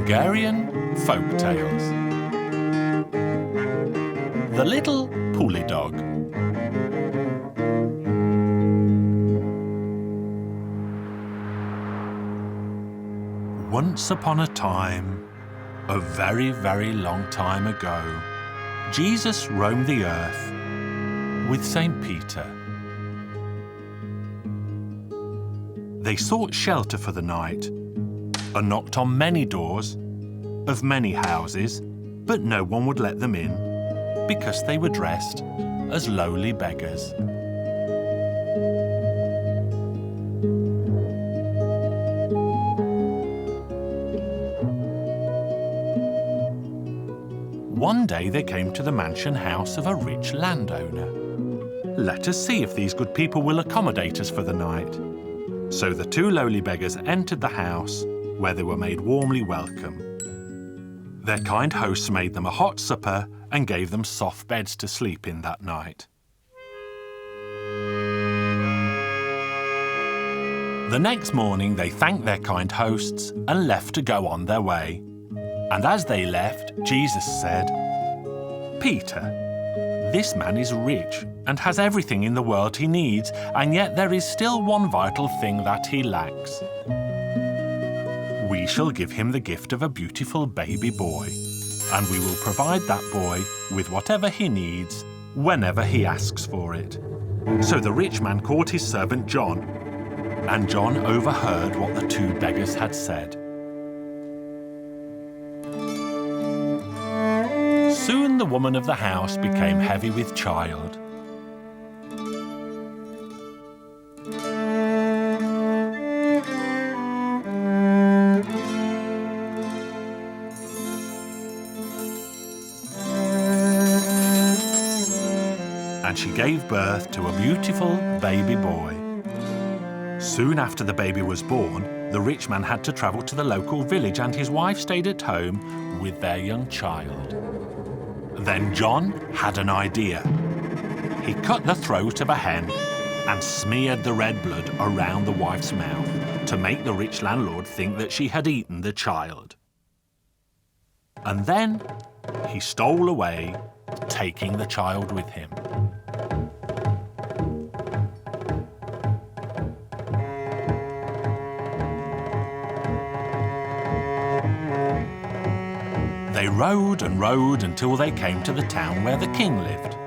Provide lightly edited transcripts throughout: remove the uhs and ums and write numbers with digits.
Hungarian Folk Tales. The Little Pulley Dog. Once upon a time, a very, very long time ago, Jesus roamed the earth with St. Peter. They sought shelter for the night and knocked on many doors of many houses, but no one would let them in because they were dressed as lowly beggars. One day they came to the mansion house of a rich landowner. Let us see if these good people will accommodate us for the night. So the two lowly beggars entered the house, where they were made warmly welcome. Their kind hosts made them a hot supper and gave them soft beds to sleep in that night. The next morning they thanked their kind hosts and left to go on their way. And as they left, Jesus said, "Peter, this man is rich and has everything in the world he needs, and yet there is still one vital thing that he lacks. We shall give him the gift of a beautiful baby boy, and we will provide that boy with whatever he needs, whenever he asks for it." So the rich man called his servant John, and John overheard what the two beggars had said. Soon the woman of the house became heavy with child. And she gave birth to a beautiful baby boy. Soon after the baby was born, the rich man had to travel to the local village, and his wife stayed at home with their young child. Then John had an idea. He cut the throat of a hen and smeared the red blood around the wife's mouth to make the rich landlord think that she had eaten the child. And then he stole away, taking the child with him. They rode and rode until they came to the town where the king lived.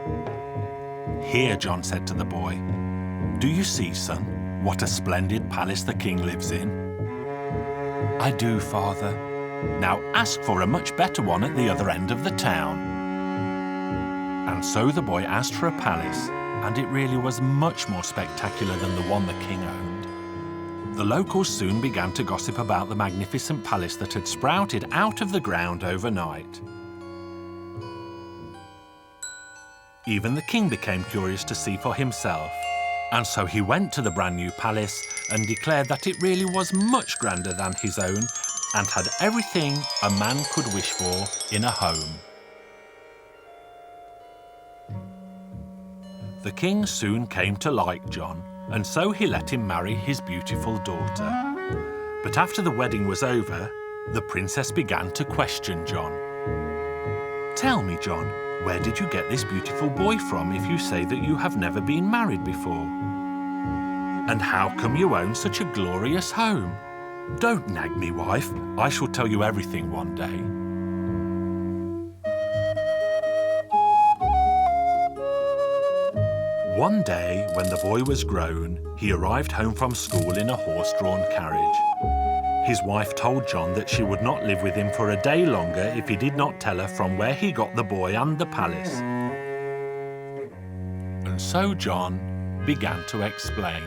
"Here," John said to the boy, "do you see, son, what a splendid palace the king lives in?" "I do, father." "Now ask for a much better one at the other end of the town." And so the boy asked for a palace, and it really was much more spectacular than the one the king owned. The locals soon began to gossip about the magnificent palace that had sprouted out of the ground overnight. Even the king became curious to see for himself, and so he went to the brand new palace and declared that it really was much grander than his own and had everything a man could wish for in a home. The king soon came to like John, and so he let him marry his beautiful daughter. But after the wedding was over, the princess began to question John. "Tell me, John, where did you get this beautiful boy from if you say that you have never been married before? And how come you own such a glorious home? Don't nag me, wife. I shall tell you everything one day." One day, when the boy was grown, he arrived home from school in a horse-drawn carriage. His wife told John that she would not live with him for a day longer if he did not tell her from where he got the boy and the palace. And so John began to explain.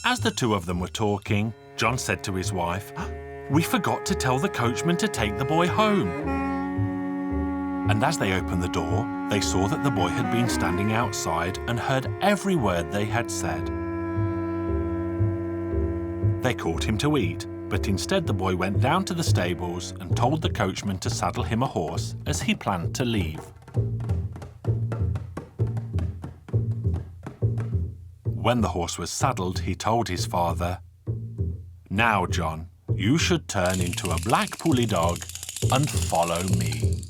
As the two of them were talking, John said to his wife, "We forgot to tell the coachman to take the boy home." And as they opened the door, they saw that the boy had been standing outside and heard every word they had said. They called him to eat, but instead the boy went down to the stables and told the coachman to saddle him a horse as he planned to leave. When the horse was saddled, he told his father, Now, John, you should turn into a black pulley dog and follow me.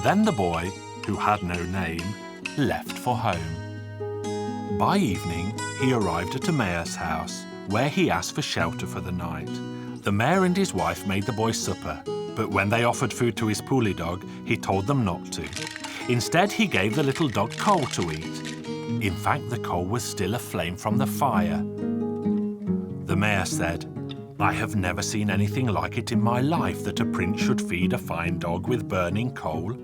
Then the boy, who had no name, left for home. By evening, he arrived at a mayor's house, where he asked for shelter for the night. The mayor and his wife made the boy supper, but when they offered food to his pulley dog, he told them not to. Instead, he gave the little dog coal to eat. In fact, the coal was still aflame from the fire. The mayor said, "I have never seen anything like it in my life that a prince should feed a fine dog with burning coal."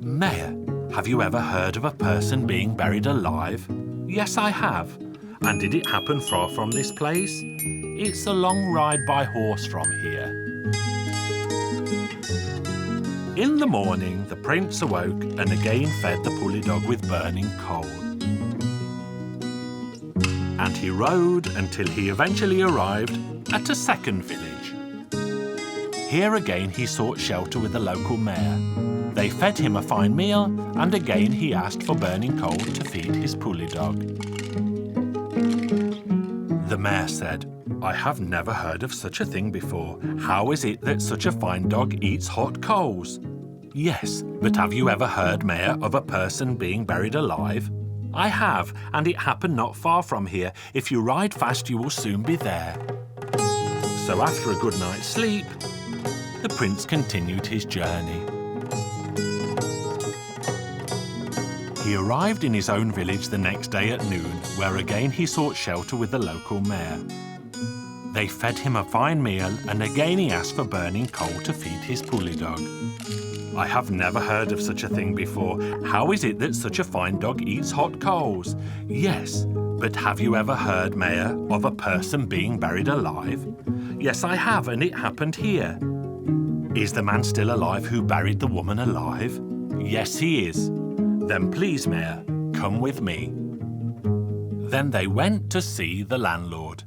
"Mayor, have you ever heard of a person being buried alive?" "Yes, I have." "And did it happen far from this place?" "It's a long ride by horse from here." In the morning, the prince awoke and again fed the pulley dog with burning coal. And he rode until he eventually arrived at a second village. Here again he sought shelter with the local mayor. They fed him a fine meal, and again he asked for burning coal to feed his pulley dog. The mayor said, "I have never heard of such a thing before. How is it that such a fine dog eats hot coals?" "Yes, but have you ever heard, Mayor, of a person being buried alive?" "I have, and it happened not far from here. If you ride fast, you will soon be there." So after a good night's sleep, the prince continued his journey. He arrived in his own village the next day at noon, where again he sought shelter with the local mayor. They fed him a fine meal, and again he asked for burning coal to feed his pulley dog. "I have never heard of such a thing before. How is it that such a fine dog eats hot coals?" "Yes, but have you ever heard, Mayor, of a person being buried alive?" "Yes, I have, and it happened here." "Is the man still alive who buried the woman alive?" "Yes, he is." "Then please, Mayor, come with me." Then they went to see the landlord.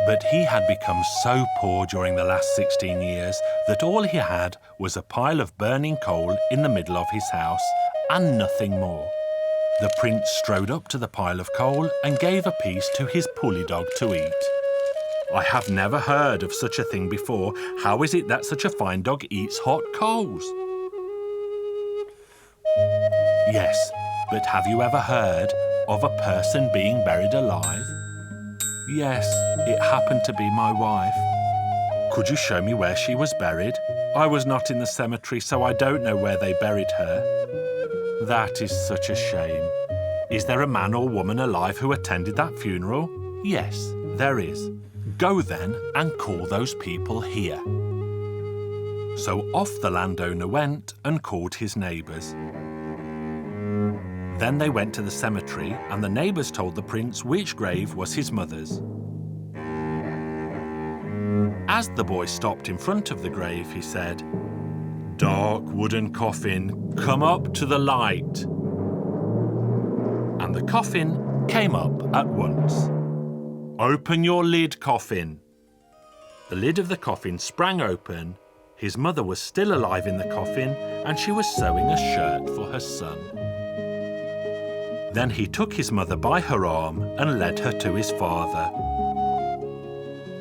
But he had become so poor during the last 16 years that all he had was a pile of burning coal in the middle of his house, and nothing more. The prince strode up to the pile of coal and gave a piece to his pulley dog to eat. "I have never heard of such a thing before. How is it that such a fine dog eats hot coals?" "Yes, but have you ever heard of a person being buried alive?" "Yes, it happened to be my wife." "Could you show me where she was buried?" "I was not in the cemetery, so I don't know where they buried her." "That is such a shame. Is there a man or woman alive who attended that funeral?" "Yes, there is." "Go then and call those people here." So off the landowner went and called his neighbours. Then they went to the cemetery, and the neighbours told the prince which grave was his mother's. As the boy stopped in front of the grave, he said, "Dark wooden coffin, come up to the light." And the coffin came up at once. "Open your lid, coffin." The lid of the coffin sprang open. His mother was still alive in the coffin, and she was sewing a shirt for her son. Then he took his mother by her arm and led her to his father.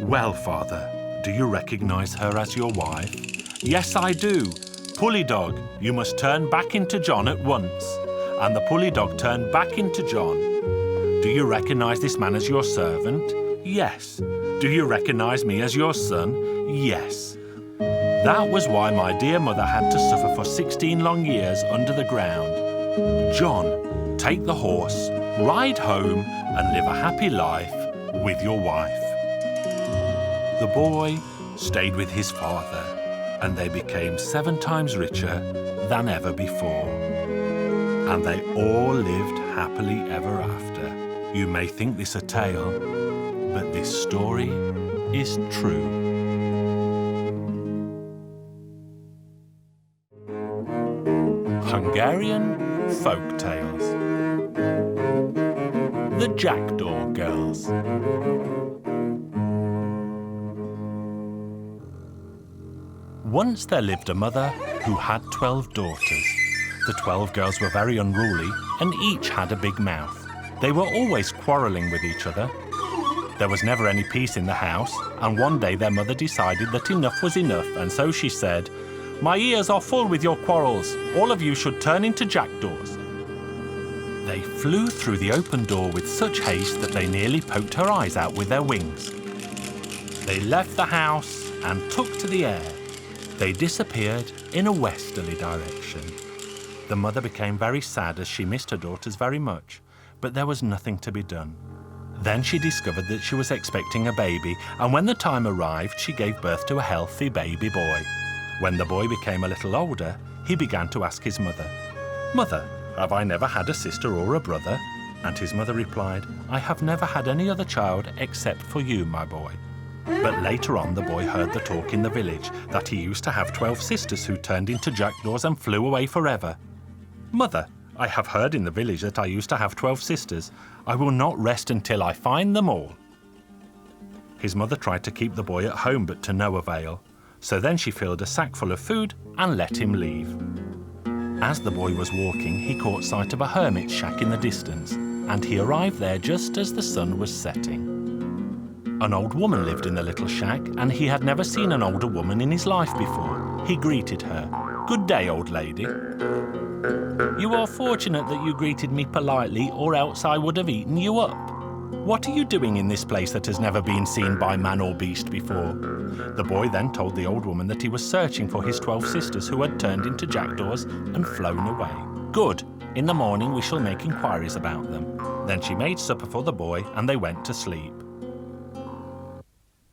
"Well, father, do you recognize her as your wife?" "Yes, I do. Pulley dog, you must turn back into John at once." And the pulley dog turned back into John. "Do you recognize this man as your servant?" "Yes." "Do you recognize me as your son?" "Yes." That was why my dear mother had to suffer for 16 long years under the ground. "John, take the horse, ride home, and live a happy life with your wife." The boy stayed with his father, and they became 7 times richer than ever before. And they all lived happily ever after. You may think this a tale, but this story is true. Hungarian Folk Tales. The Jackdaw Girls. Once there lived a mother who had 12 daughters. The 12 girls were very unruly and each had a big mouth. They were always quarrelling with each other. There was never any peace in the house, and one day their mother decided that enough was enough, and so she said, "My ears are full with your quarrels. All of you should turn into jackdaws." They flew through the open door with such haste that they nearly poked her eyes out with their wings. They left the house and took to the air. They disappeared in a westerly direction. The mother became very sad as she missed her daughters very much, but there was nothing to be done. Then she discovered that she was expecting a baby, and when the time arrived, she gave birth to a healthy baby boy. When the boy became a little older, he began to ask his mother, "Mother, have I never had a sister or a brother?" And his mother replied, "I have never had any other child except for you, my boy." But later on, the boy heard the talk in the village that he used to have 12 sisters who turned into jackdaws and flew away forever. "Mother, I have heard in the village that I used to have 12 sisters. I will not rest until I find them all." His mother tried to keep the boy at home, but to no avail. So then she filled a sack full of food and let him leave. As the boy was walking, he caught sight of a hermit's shack in the distance, and he arrived there just as the sun was setting. An old woman lived in the little shack, and he had never seen an older woman in his life before. He greeted her. "Good day, old lady." "You are fortunate that you greeted me politely, or else I would have eaten you up. What are you doing in this place that has never been seen by man or beast before?" The boy then told the old woman that he was searching for his 12 sisters who had turned into jackdaws and flown away. "Good. In the morning we shall make inquiries about them." Then she made supper for the boy, and they went to sleep.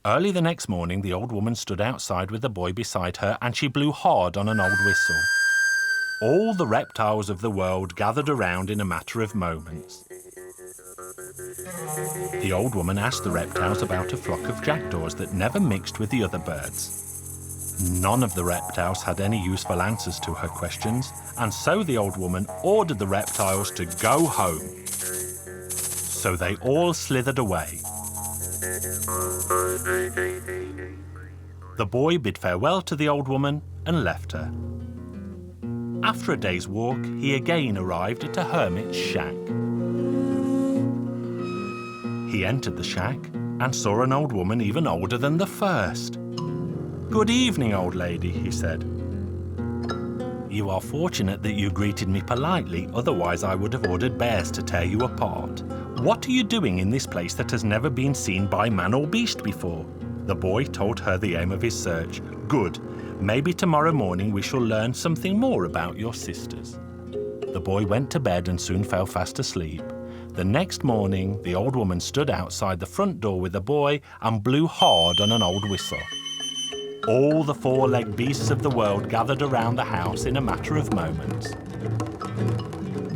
Early the next morning, the old woman stood outside with the boy beside her, and she blew hard on an old whistle. All the reptiles of the world gathered around in a matter of moments. The old woman asked the reptiles about a flock of jackdaws that never mixed with the other birds. None of the reptiles had any useful answers to her questions, and so the old woman ordered the reptiles to go home. So they all slithered away. The boy bid farewell to the old woman and left her. After a day's walk, he again arrived at a hermit's shack. He entered the shack and saw an old woman even older than the first. "Good evening, old lady," he said. "You are fortunate that you greeted me politely, otherwise I would have ordered bears to tear you apart. What are you doing in this place that has never been seen by man or beast before?" The boy told her the aim of his search. "Good. Maybe tomorrow morning we shall learn something more about your sisters." The boy went to bed and soon fell fast asleep. The next morning, the old woman stood outside the front door with the boy and blew hard on an old whistle. All the four-legged beasts of the world gathered around the house in a matter of moments.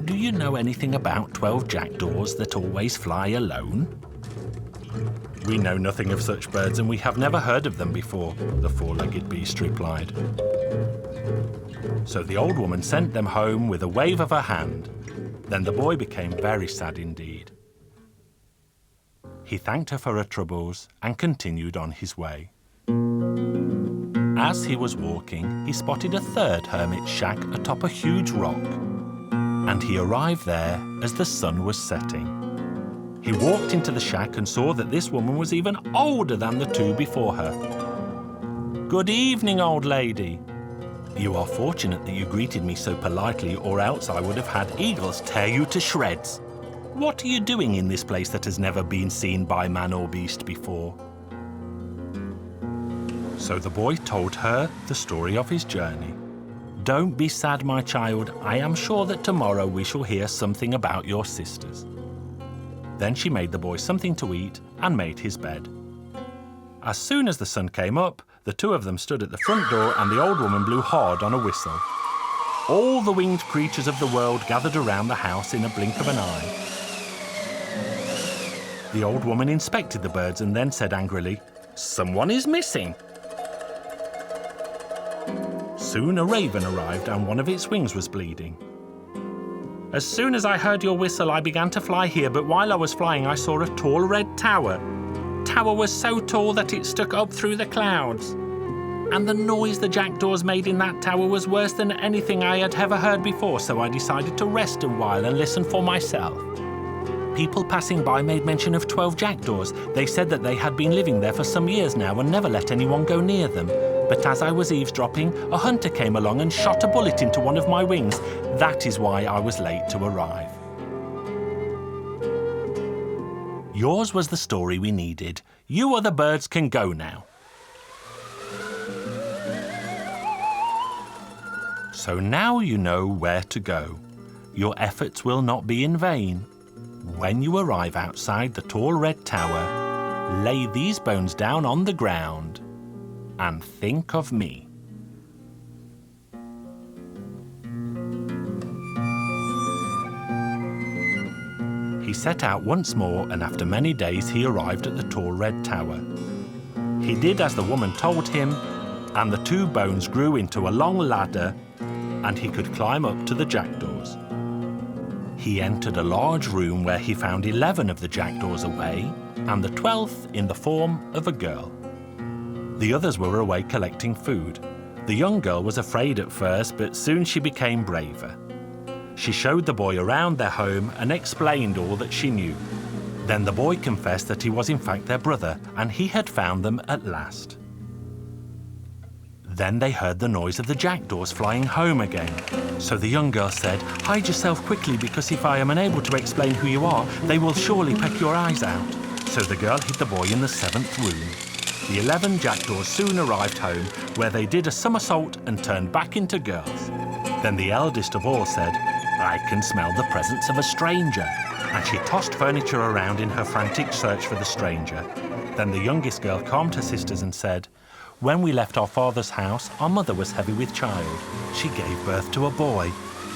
"Do you know anything about 12 jackdaws that always fly alone?" "We know nothing of such birds, and we have never heard of them before," the four-legged beast replied. So the old woman sent them home with a wave of her hand. Then the boy became very sad indeed. He thanked her for her troubles and continued on his way. As he was walking, he spotted a third hermit's shack atop a huge rock, and he arrived there as the sun was setting. He walked into the shack and saw that this woman was even older than the two before her. "Good evening, old lady." "You are fortunate that you greeted me so politely, or else I would have had eagles tear you to shreds. What are you doing in this place that has never been seen by man or beast before?" So the boy told her the story of his journey. "Don't be sad, my child. I am sure that tomorrow we shall hear something about your sisters." Then she made the boy something to eat and made his bed. As soon as the sun came up, the two of them stood at the front door and the old woman blew hard on a whistle. All the winged creatures of the world gathered around the house in a blink of an eye. The old woman inspected the birds and then said angrily, "Someone is missing." Soon a raven arrived and one of its wings was bleeding. "As soon as I heard your whistle, I began to fly here, but while I was flying, I saw a tall red tower. Tower was so tall that it stuck up through the clouds. And the noise the jackdaws made in that tower was worse than anything I had ever heard before, so I decided to rest a while and listen for myself. People passing by made mention of 12 jackdaws. They said that they had been living there for some years now and never let anyone go near them. But as I was eavesdropping, a hunter came along and shot a bullet into one of my wings. That is why I was late to arrive. Yours was the story we needed. You other birds can go now. So now you know where to go. Your efforts will not be in vain. When you arrive outside the tall red tower, lay these bones down on the ground and think of me. He set out once more, and after many days he arrived at the tall red tower. He did as the woman told him, and the 2 bones grew into a long ladder, and he could climb up to the jackdaws. He entered a large room where he found 11 of the jackdaws away, and the 12th in the form of a girl. The others were away collecting food. The young girl was afraid at first, but soon she became braver. She showed the boy around their home and explained all that she knew. Then the boy confessed that he was in fact their brother, and he had found them at last. Then they heard the noise of the jackdaws flying home again. So the young girl said, "Hide yourself quickly, because if I am unable to explain who you are, they will surely peck your eyes out." So the girl hid the boy in the 7th room. The 11 jackdaws soon arrived home, where they did a somersault and turned back into girls. Then the eldest of all said, "I can smell the presence of a stranger." And she tossed furniture around in her frantic search for the stranger. Then the youngest girl calmed her sisters and said, "When we left our father's house, our mother was heavy with child. She gave birth to a boy.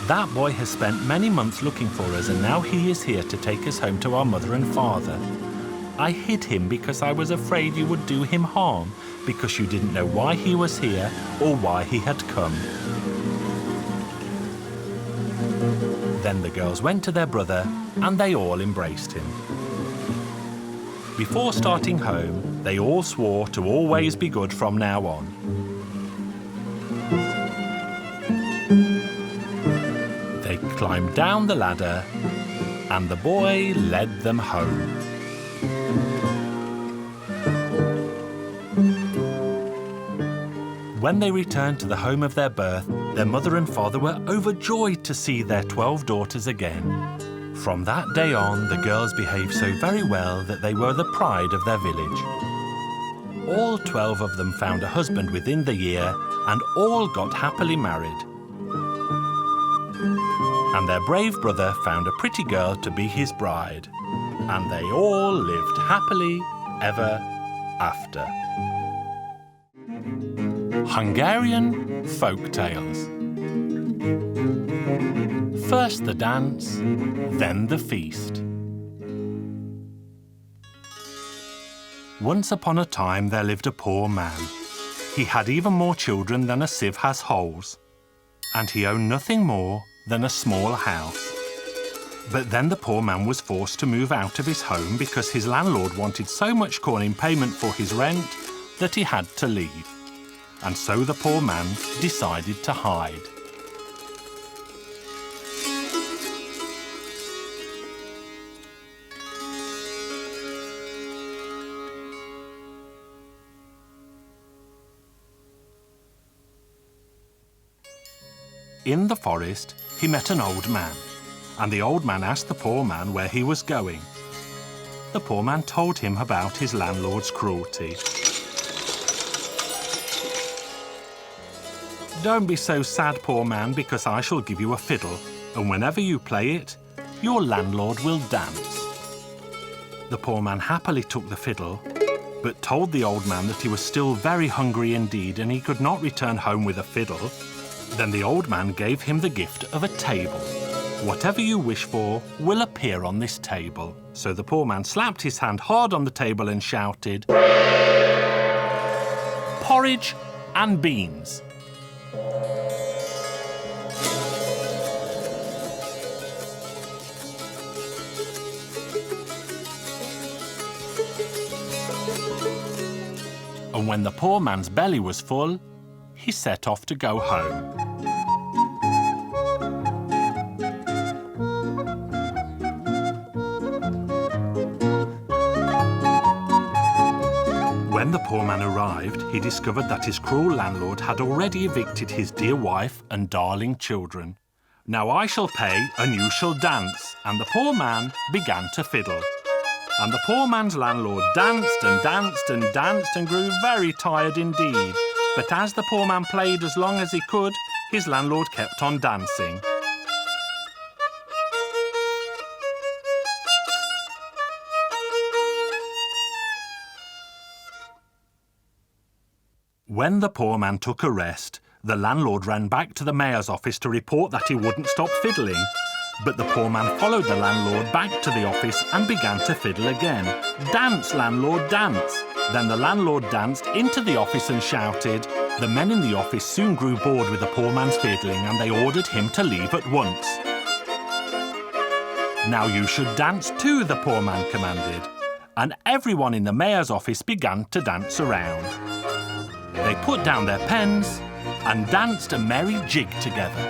That boy has spent many months looking for us, and now he is here to take us home to our mother and father. I hid him because I was afraid you would do him harm, because you didn't know why he was here or why he had come." Then the girls went to their brother, and they all embraced him. Before starting home, they all swore to always be good from now on. They climbed down the ladder, and the boy led them home. When they returned to the home of their birth, their mother and father were overjoyed to see their 12 daughters again. From that day on, the girls behaved so very well that they were the pride of their village. All 12 of them found a husband within the year, and all got happily married. And their brave brother found a pretty girl to be his bride, and they all lived happily ever after. Hungarian Folk Tales. First the dance, then the feast. Once upon a time there lived a poor man. He had even more children than a sieve has holes, and he owned nothing more than a small house. But then the poor man was forced to move out of his home because his landlord wanted so much corn in payment for his rent that he had to leave. And so the poor man decided to hide. In the forest, he met an old man, and the old man asked the poor man where he was going. The poor man told him about his landlord's cruelty. "Don't be so sad, poor man, because I shall give you a fiddle, and whenever you play it, your landlord will dance." The poor man happily took the fiddle, but told the old man that he was still very hungry indeed, and he could not return home with a fiddle. Then the old man gave him the gift of a table. "Whatever you wish for will appear on this table." So the poor man slapped his hand hard on the table and shouted, "Porridge and beans." And when the poor man's belly was full, he set off to go home. When the poor man arrived, he discovered that his cruel landlord had already evicted his dear wife and darling children. "Now I shall pay and you shall dance," and the poor man began to fiddle. And the poor man's landlord danced and danced and danced and grew very tired indeed. But as the poor man played as long as he could, his landlord kept on dancing. When the poor man took a rest, the landlord ran back to the mayor's office to report that he wouldn't stop fiddling. But the poor man followed the landlord back to the office and began to fiddle again. "Dance, landlord, dance!" Then the landlord danced into the office and shouted. The men in the office soon grew bored with the poor man's fiddling and they ordered him to leave at once. "Now you should dance too," the poor man commanded. And everyone in the mayor's office began to dance around. They put down their pens and danced a merry jig together.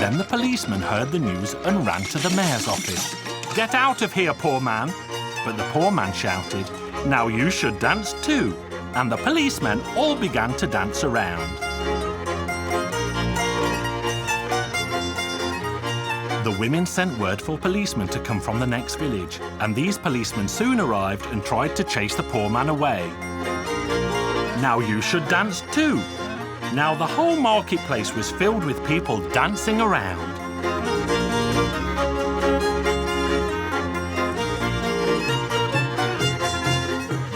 Then the policeman heard the news and ran to the mayor's office. "Get out of here, poor man!" But the poor man shouted, "Now you should dance too!" And the policemen all began to dance around. The women sent word for policemen to come from the next village, and these policemen soon arrived and tried to chase the poor man away. "Now you should dance too!" Now the whole marketplace was filled with people dancing around.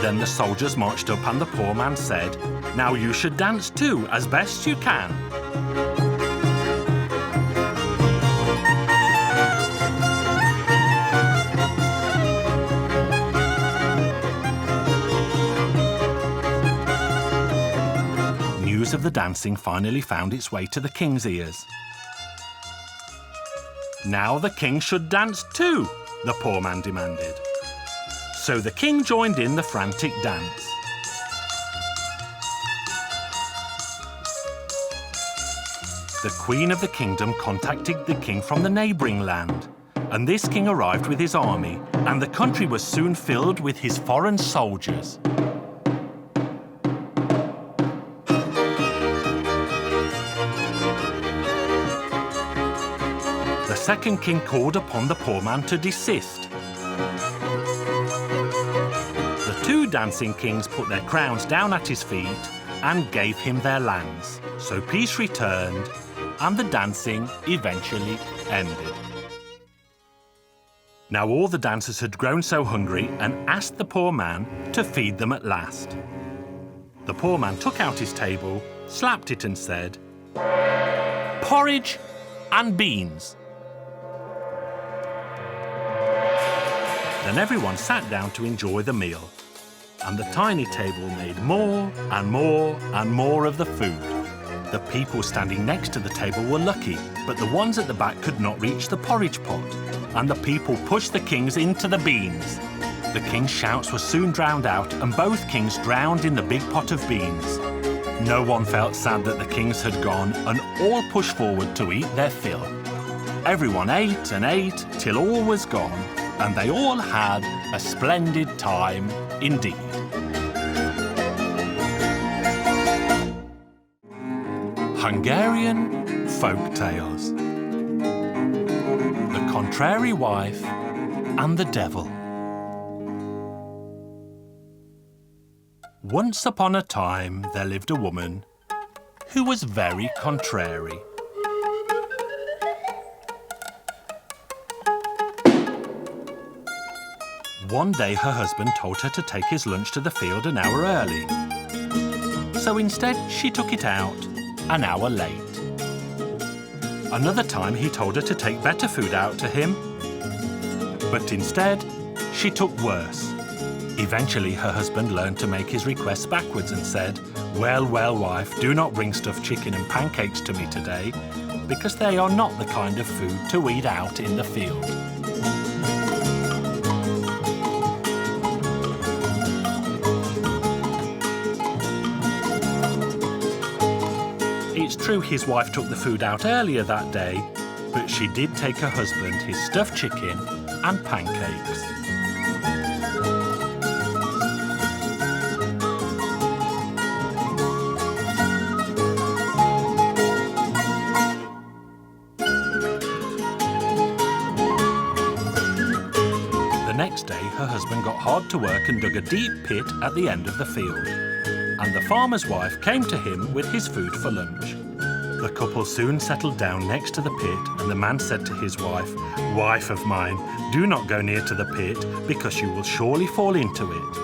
Then the soldiers marched up and the poor man said, "Now you should dance too, as best you can." News of the dancing finally found its way to the king's ears. "Now the king should dance too," the poor man demanded. So the king joined in the frantic dance. The queen of the kingdom contacted the king from the neighbouring land, and this king arrived with his army, and the country was soon filled with his foreign soldiers. The second king called upon the poor man to desist. The two dancing kings put their crowns down at his feet and gave him their lands. So peace returned and the dancing eventually ended. Now all the dancers had grown so hungry and asked the poor man to feed them at last. The poor man took out his table, slapped it and said, "Porridge and beans." Then everyone sat down to enjoy the meal, and the tiny table made more and more and more of the food. The people standing next to the table were lucky, but the ones at the back could not reach the porridge pot, and the people pushed the kings into the beans. The king's shouts were soon drowned out, and both kings drowned in the big pot of beans. No one felt sad that the kings had gone, and all pushed forward to eat their fill. Everyone ate and ate till all was gone, and they all had a splendid time indeed. Hungarian Folk Tales. The Contrary Wife and the Devil. Once upon a time there lived a woman who was very contrary. One day her husband told her to take his lunch to the field an hour early. So instead she took it out an hour late. Another time he told her to take better food out to him, but instead she took worse. Eventually her husband learned to make his requests backwards and said, "Well, well, wife, do not bring stuffed chicken and pancakes to me today, because they are not the kind of food to eat out in the field." It's true his wife took the food out earlier that day, but she did take her husband his stuffed chicken and pancakes. The next day, her husband got hard to work and dug a deep pit at the end of the field. And the farmer's wife came to him with his food for lunch. The couple soon settled down next to the pit, and the man said to his wife, "Wife of mine, do not go near to the pit, because you will surely fall into it."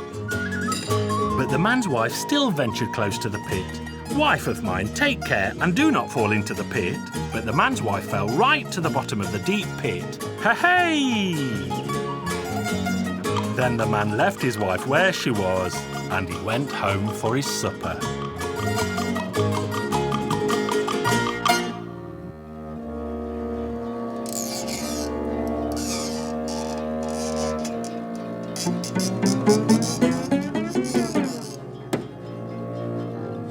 But the man's wife still ventured close to the pit. "Wife of mine, take care and do not fall into the pit." But the man's wife fell right to the bottom of the deep pit. Hey! Then the man left his wife where she was, and he went home for his supper.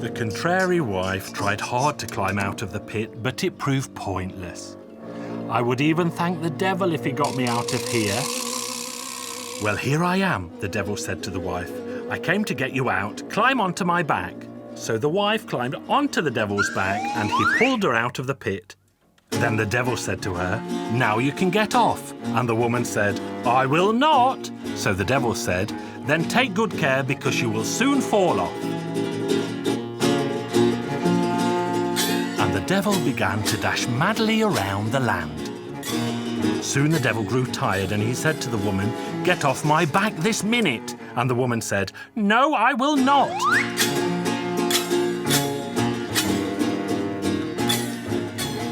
The contrary wife tried hard to climb out of the pit, but it proved pointless. "I would even thank the devil if he got me out of here." "Well, here I am," the devil said to the wife. "I came to get you out. Climb onto my back." So the wife climbed onto the devil's back, and he pulled her out of the pit. Then the devil said to her, "Now you can get off." And the woman said, "I will not." So the devil said, "Then take good care, because you will soon fall off." And the devil began to dash madly around the land. Soon the devil grew tired, and he said to the woman, "Get off my back this minute." And the woman said, "No, I will not."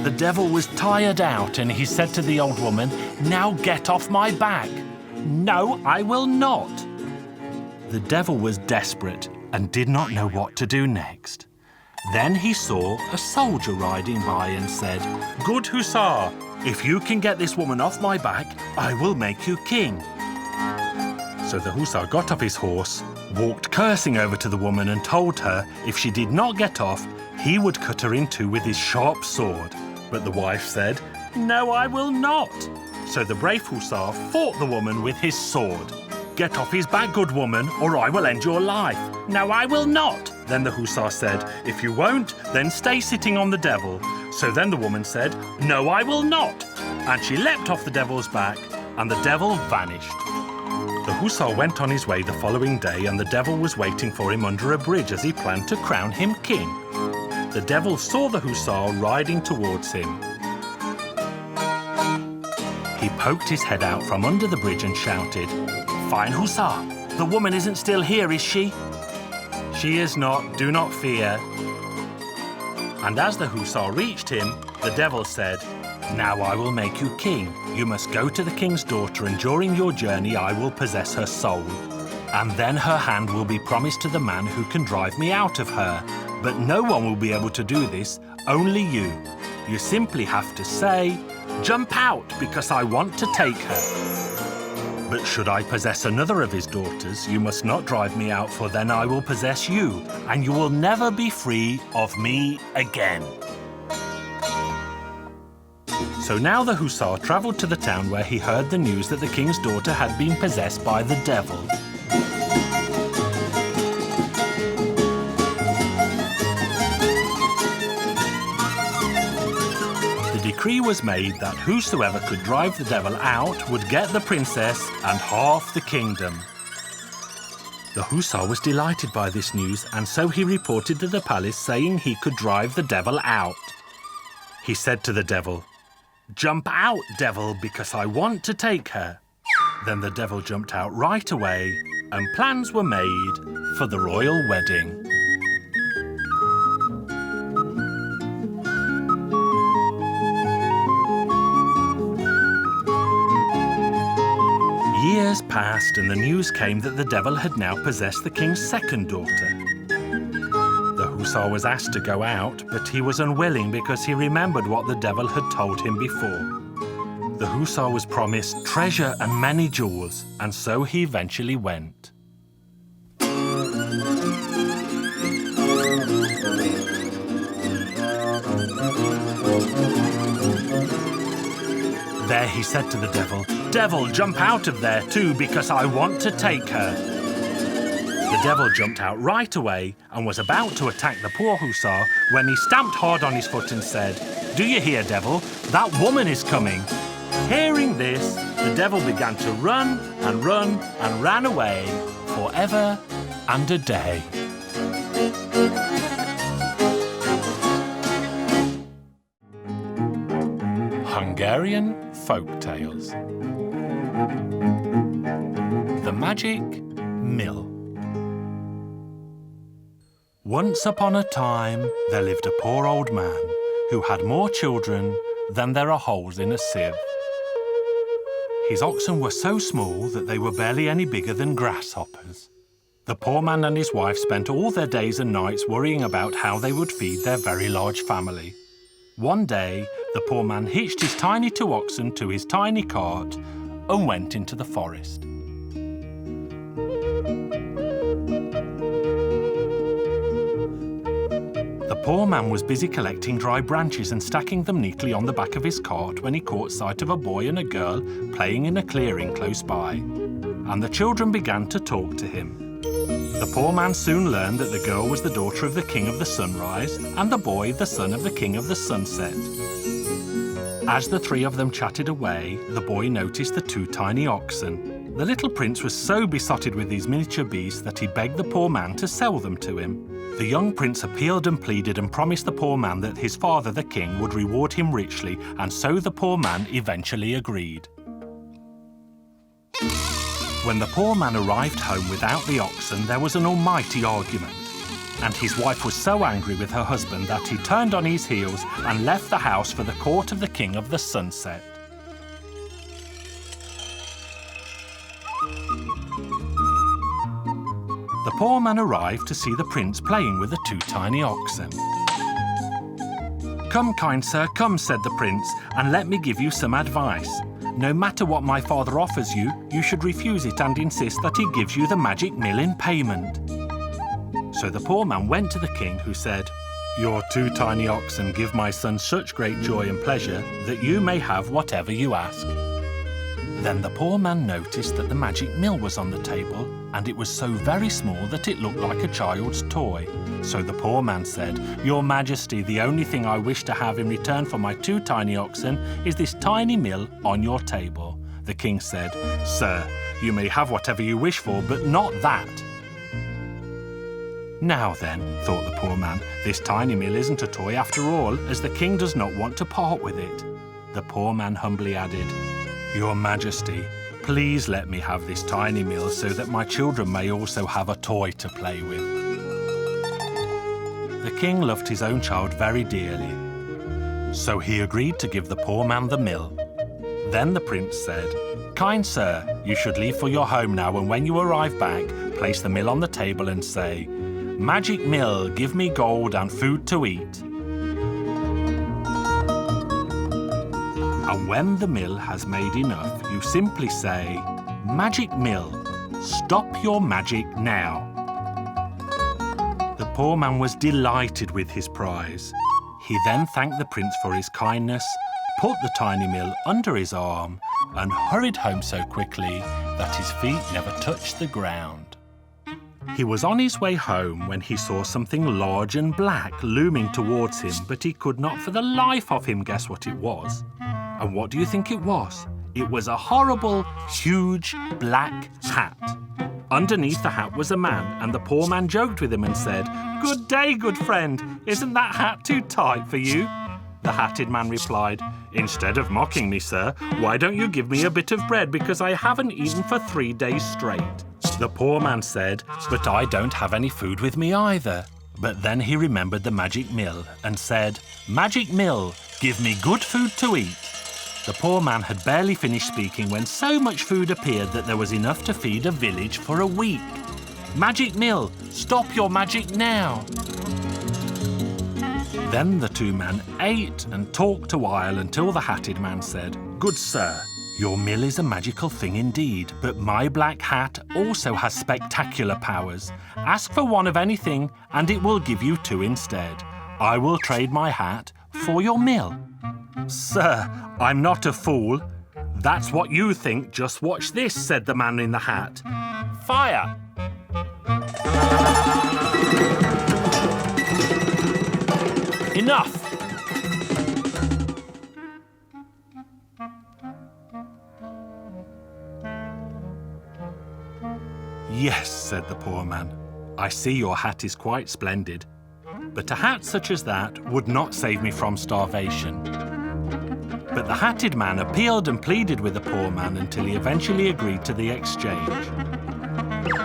The devil was tired out, and he said to the old woman, "Now get off my back." "No, I will not." The devil was desperate and did not know what to do next. Then he saw a soldier riding by and said, "Good hussar, if you can get this woman off my back, I will make you king." So the hussar got off his horse, walked cursing over to the woman, and told her if she did not get off, he would cut her in two with his sharp sword. But the wife said, "No, I will not." So the brave hussar fought the woman with his sword. "Get off his back, good woman, or I will end your life." "No, I will not." Then the hussar said, "If you won't, then stay sitting on the devil." So then the woman said, "No, I will not." And she leapt off the devil's back, and the devil vanished. The hussar went on his way the following day, and the devil was waiting for him under a bridge as he planned to crown him king. The devil saw the hussar riding towards him. He poked his head out from under the bridge and shouted, "Fine hussar, the woman isn't still here, is she?" "She is not, do not fear." And as the hussar reached him, the devil said, "Now I will make you king. You must go to the king's daughter, and during your journey I will possess her soul. And then her hand will be promised to the man who can drive me out of her. But no one will be able to do this, only you. You simply have to say, 'Jump out, because I want to take her.' But should I possess another of his daughters, you must not drive me out, for then I will possess you, and you will never be free of me again." So now the hussar travelled to the town where he heard the news that the king's daughter had been possessed by the devil. The decree was made that whosoever could drive the devil out would get the princess and half the kingdom. The hussar was delighted by this news, and so he reported to the palace saying he could drive the devil out. He said to the devil, "Jump out, devil, because I want to take her." Then the devil jumped out right away, and plans were made for the royal wedding. Years passed, and the news came that the devil had now possessed the king's second daughter. The hussar was asked to go out, but he was unwilling because he remembered what the devil had told him before. The hussar was promised treasure and many jewels, and so he eventually went. there he said to the devil, "Devil, jump out of there too, because I want to take her." The devil jumped out right away and was about to attack the poor hussar when he stamped hard on his foot and said, "Do you hear, devil? That woman is coming." Hearing this, the devil began to run and run and ran away forever and a day. Hungarian Folk Tales. The Magic Mill. Once upon a time, there lived a poor old man who had more children than there are holes in a sieve. His oxen were so small that they were barely any bigger than grasshoppers. The poor man and his wife spent all their days and nights worrying about how they would feed their very large family. One day, the poor man hitched his tiny 2 oxen to his tiny cart and went into the forest. The poor man was busy collecting dry branches and stacking them neatly on the back of his cart when he caught sight of a boy and a girl playing in a clearing close by, and the children began to talk to him. The poor man soon learned that the girl was the daughter of the king of the sunrise and the boy the son of the king of the sunset. As the 3 of them chatted away, the boy noticed the 2 tiny oxen. The little prince was so besotted with these miniature beasts that he begged the poor man to sell them to him. The young prince appealed and pleaded and promised the poor man that his father, the king, would reward him richly, and so the poor man eventually agreed. When the poor man arrived home without the oxen, there was an almighty argument, and his wife was so angry with her husband that he turned on his heels and left the house for the court of the king of the sunset. The poor man arrived to see the prince playing with the 2 tiny oxen. "Come, kind sir, come," said the prince, "and let me give you some advice. No matter what my father offers you, you should refuse it and insist that he gives you the magic mill in payment." So the poor man went to the king, who said, "Your 2 tiny oxen give my son such great joy and pleasure that you may have whatever you ask." Then the poor man noticed that the magic mill was on the table, and it was so very small that it looked like a child's toy. So the poor man said, "Your Majesty, the only thing I wish to have in return for my 2 tiny oxen is this tiny mill on your table." The king said, "Sir, you may have whatever you wish for, but not that." "Now then," thought the poor man, "this tiny mill isn't a toy after all, as the king does not want to part with it." The poor man humbly added, "Your Majesty, please let me have this tiny mill so that my children may also have a toy to play with." The king loved his own child very dearly, so he agreed to give the poor man the mill. Then the prince said, "Kind sir, you should leave for your home now, and when you arrive back, place the mill on the table and say, 'Magic mill, give me gold and food to eat.' And when the mill has made enough, you simply say, 'Magic mill, stop your magic now.'" The poor man was delighted with his prize. He then thanked the prince for his kindness, put the tiny mill under his arm, and hurried home so quickly that his feet never touched the ground. He was on his way home when he saw something large and black looming towards him, but he could not for the life of him guess what it was. And what do you think it was? It was a horrible, huge, black hat. Underneath the hat was a man, and the poor man joked with him and said, "Good day, good friend. Isn't that hat too tight for you?" The hatted man replied, "Instead of mocking me, sir, why don't you give me a bit of bread, because I haven't eaten for 3 days straight?" The poor man said, "But I don't have any food with me either." But then he remembered the magic mill and said, "Magic mill, give me good food to eat." The poor man had barely finished speaking when so much food appeared that there was enough to feed a village for a week. "Magic mill, stop your magic now." Then the 2 men ate and talked a while until the hatted man said, "Good sir, your mill is a magical thing indeed, but my black hat also has spectacular powers. Ask for one of anything and it will give you 2 instead. I will trade my hat for your mill." "Sir, I'm not a fool. That's what you think. Just watch this, said the man in the hat. Fire! Enough! Yes, said the poor man. I see your hat is quite splendid, but a hat such as that would not save me from starvation. But the hatted man appealed and pleaded with the poor man until he eventually agreed to the exchange.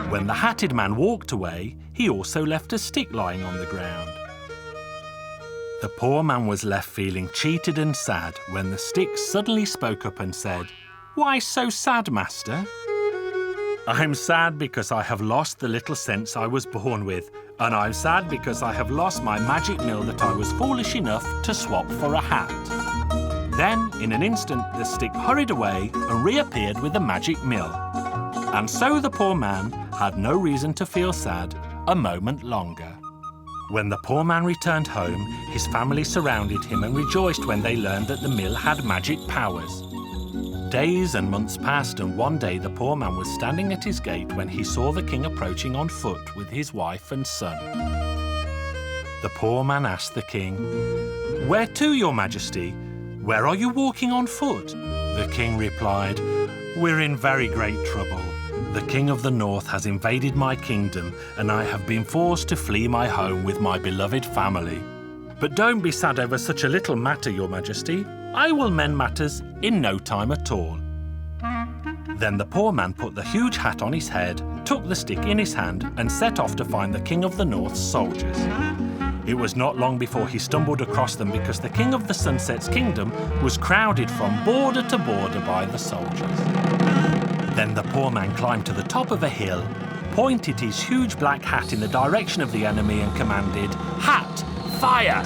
When the hatted man walked away, he also left a stick lying on the ground. The poor man was left feeling cheated and sad when the stick suddenly spoke up and said, "Why so sad, master?" "I'm sad because I have lost the little sense I was born with, and I'm sad because I have lost my magic mill that I was foolish enough to swap for a hat." Then, in an instant, the stick hurried away and reappeared with the magic mill. And so the poor man had no reason to feel sad a moment longer. When the poor man returned home, his family surrounded him and rejoiced when they learned that the mill had magic powers. Days and months passed, and one day the poor man was standing at his gate when he saw the king approaching on foot with his wife and son. The poor man asked the king, "Where to, your majesty? Where are you walking on foot?" The king replied, "We're in very great trouble. The king of the north has invaded my kingdom, and I have been forced to flee my home with my beloved family. But don't be sad over such a little matter, your majesty. I will mend matters in no time at all." Then the poor man put the huge hat on his head, took the stick in his hand, and set off to find the king of the north's soldiers. It was not long before he stumbled across them, because the king of the sunset's kingdom was crowded from border to border by the soldiers. Then the poor man climbed to the top of a hill, pointed his huge black hat in the direction of the enemy and commanded, "Hat, fire!"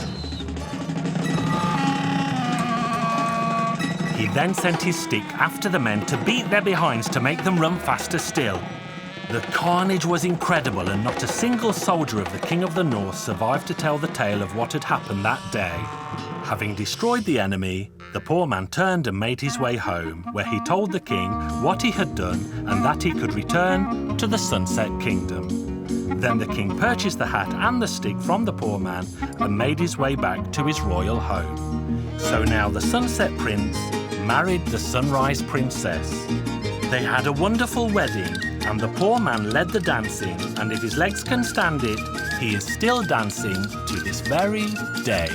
He then sent his stick after the men to beat their behinds to make them run faster still. The carnage was incredible, and not a single soldier of the King of the North survived to tell the tale of what had happened that day. Having destroyed the enemy, the poor man turned and made his way home, where he told the king what he had done and that he could return to the Sunset Kingdom. Then the king purchased the hat and the stick from the poor man and made his way back to his royal home. So now the Sunset Prince married the Sunrise Princess. They had a wonderful wedding, and the poor man led the dancing, and if his legs can stand it, he is still dancing to this very day.